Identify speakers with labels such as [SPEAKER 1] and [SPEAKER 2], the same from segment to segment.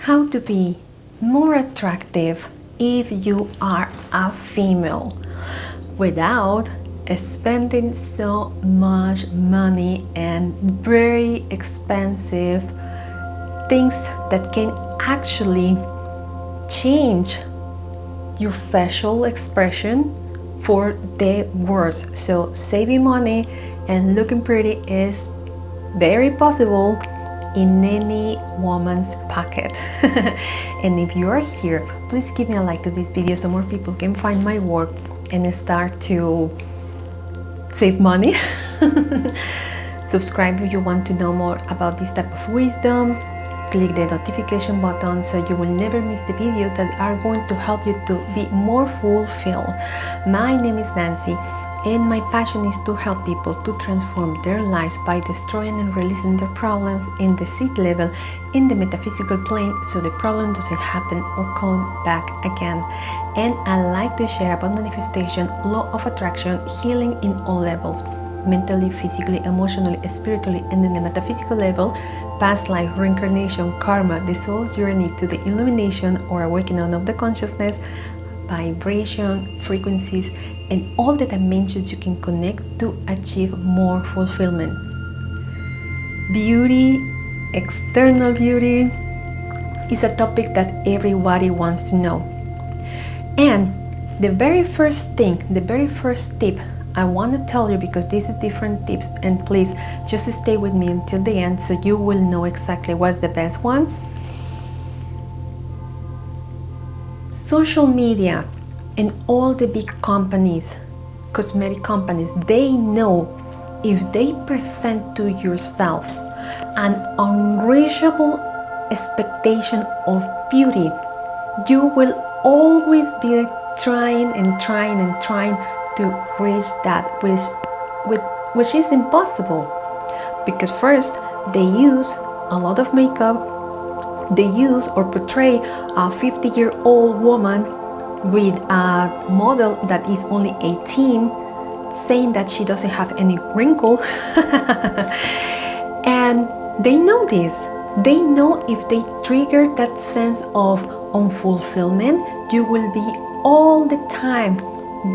[SPEAKER 1] how to be more attractive if you are a female without spending so much money and very expensive things that can actually change your facial expression for the worse. So saving money and looking pretty is very possible in any woman's pocket. And if you are here, please give me a like to this video so more people can find my work and start to save money. Subscribe if you want to know more about this type of wisdom. Click the notification button so you will never miss the videos that are going to help you to be more fulfilled. My name is Nancy, and my passion is to help people to transform their lives by destroying and releasing their problems in the seed level, in the metaphysical plane, so the problem doesn't happen or come back again. And I like to share about manifestation, law of attraction, healing in all levels, mentally, physically, emotionally, spiritually, and in the metaphysical level, past life, reincarnation, karma, the soul's journey to the illumination or awakening of the consciousness, vibration, frequencies, and all the dimensions you can connect to achieve more fulfillment. Beauty, external beauty, is a topic that everybody wants to know. And the very first thing, the very first tip I want to tell you, because this is different tips, and please just stay with me until the end so you will know exactly what's the best one. Social media and all the big companies, cosmetic companies, they know if they present to yourself an unreachable expectation of beauty, you will always be trying to reach that, which is impossible, because first they use a lot of makeup, they use or portray a 50-year-old woman with a model that is only 18, saying that she doesn't have any wrinkle. And they know this. They know if they trigger that sense of unfulfillment, you will be all the time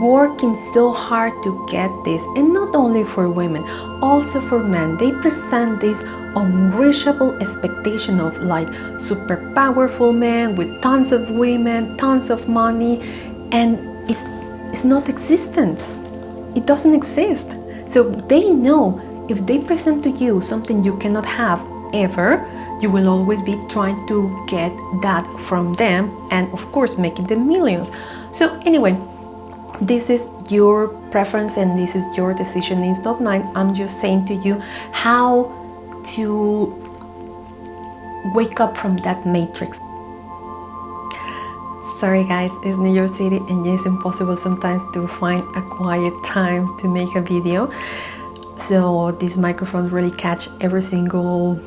[SPEAKER 1] working so hard to get this. And not only for women, also for men. They present this unreachable expectation of like super powerful men with tons of women, tons of money, and it's not existent. It doesn't exist. So they know if they present to you something you cannot have ever, you will always be trying to get that from them, and of course making them millions. So anyway, this is your preference and this is your decision, it's not mine. I'm just saying to you how to wake up from that matrix. Sorry guys, it's New York City and it's impossible sometimes to find a quiet time to make a video. So this microphone really catch every single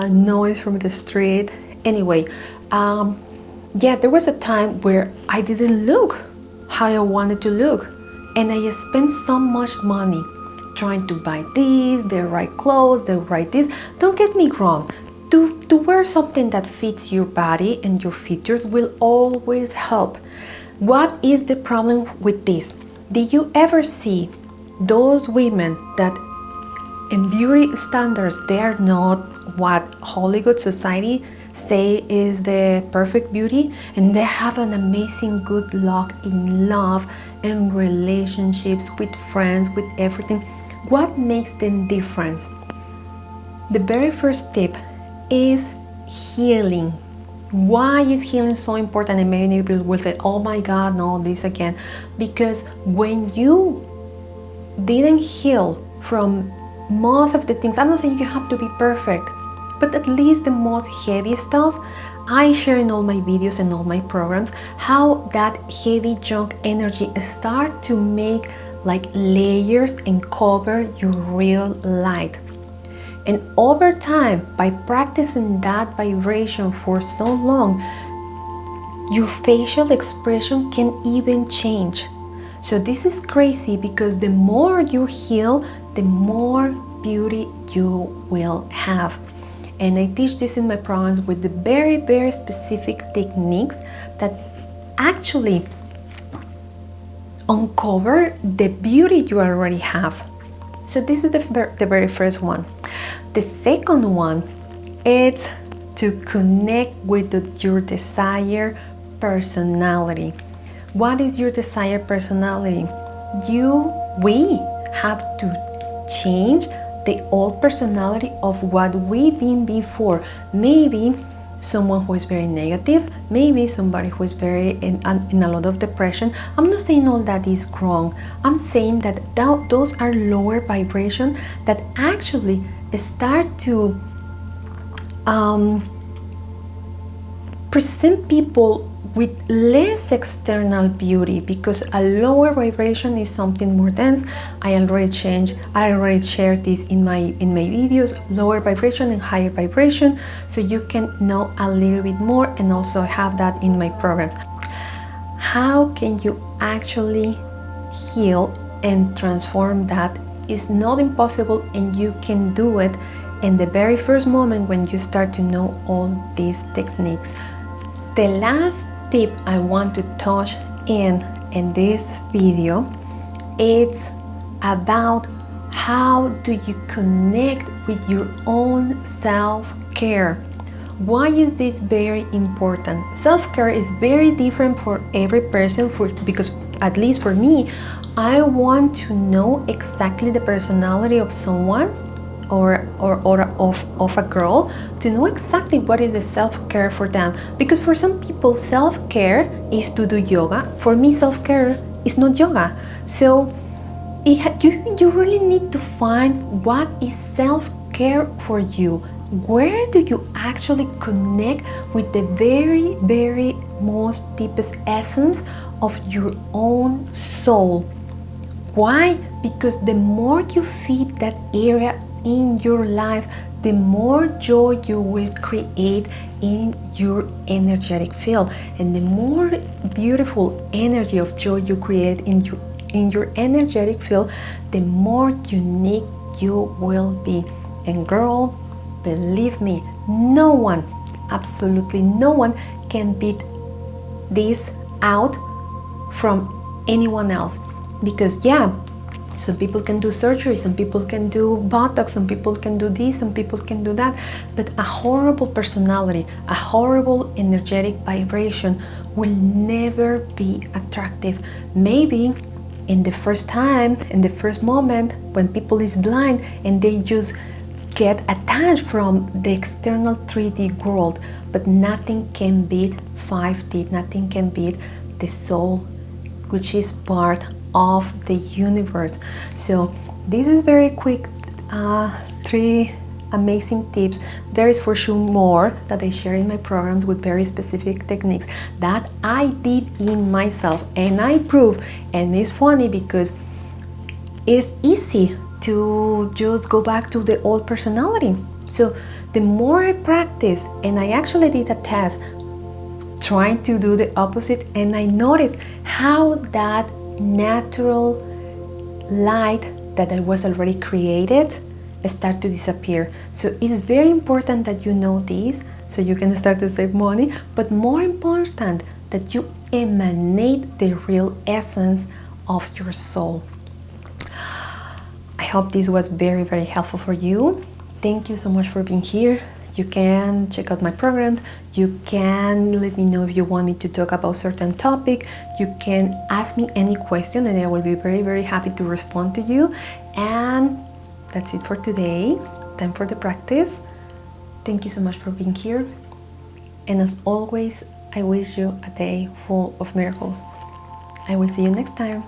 [SPEAKER 1] noise from the street. Anyway, yeah, there was a time where I didn't look how I wanted to look, and I spent so much money trying to buy this, the right clothes, the right this. Don't get me wrong, to wear something that fits your body and your features will always help. What is the problem with this? Did you ever see those women that in beauty standards they are not what Hollywood society say is the perfect beauty, and they have an amazing good luck in love and relationships with friends, with everything? What makes them different? The very first tip is healing. Why is healing so important? And many people will say, oh my god, no, this again. Because when you didn't heal from most of the things, I'm not saying you have to be perfect, but at least the most heavy stuff, I share in all my videos and all my programs how that heavy junk energy start to make like layers and cover your real light. And over time, by practicing that vibration for so long, your facial expression can even change. So this is crazy, because the more you heal, the more beauty you will have. And I teach this in my programs with the very, very specific techniques that actually uncover the beauty you already have. So this is the very first one. The second one is to connect with your desired personality. What is your desired personality? We have to change the old personality of what we've been before. Maybe someone who is very negative, maybe somebody who is very in a lot of depression. I'm not saying all that is wrong. I'm saying that those are lower vibration that actually start to present people with less external beauty, because a lower vibration is something more dense. I already shared this in my videos, lower vibration and higher vibration, so you can know a little bit more, and also have that in my programs. How can you actually heal and transform that? Is not impossible, and you can do it in the very first moment when you start to know all these techniques. The last tip I want to touch in this video, it's about how do you connect with your own self-care. Why is this very important? Self-care is very different for every person, because at least for me, I want to know exactly the personality of someone or of a girl, to know exactly what is the self-care for them. Because for some people, self-care is to do yoga. For me, self-care is not yoga. So you really need to find what is self-care for you. Where do you actually connect with the very, very most deepest essence of your own soul? Why? Because the more you feed that area in your life, the more joy you will create in your energetic field, and the more beautiful energy of joy you create in your energetic field, the more unique you will be. And girl, believe me, no one, absolutely no one, can beat this out from anyone else. Because some people can do surgery, some people can do Botox, some people can do this, some people can do that, but a horrible personality, a horrible energetic vibration will never be attractive. Maybe in the first time, in the first moment, when people is blind and they just get attached from the external 3D world, but nothing can beat 5D, nothing can beat the soul, which is part of the universe. So this is very quick, 3 amazing tips. There is for sure more that I share in my programs with very specific techniques that I did in myself, and I prove. And it's funny because it's easy to just go back to the old personality. So the more I practice, and I actually did a test trying to do the opposite, and I noticed how that natural light that I was already created start to disappear. So it is very important that you know this, so you can start to save money, but more important that you emanate the real essence of your soul. I hope this was very, very helpful for you. Thank you so much for being here. You can check out my programs. You can let me know if you want me to talk about certain topic. You can ask me any question, and I will be very, very happy to respond to you. And that's it for today. Time for the practice. Thank you so much for being here. And as always, I wish you a day full of miracles. I will see you next time.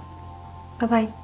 [SPEAKER 1] Bye-bye.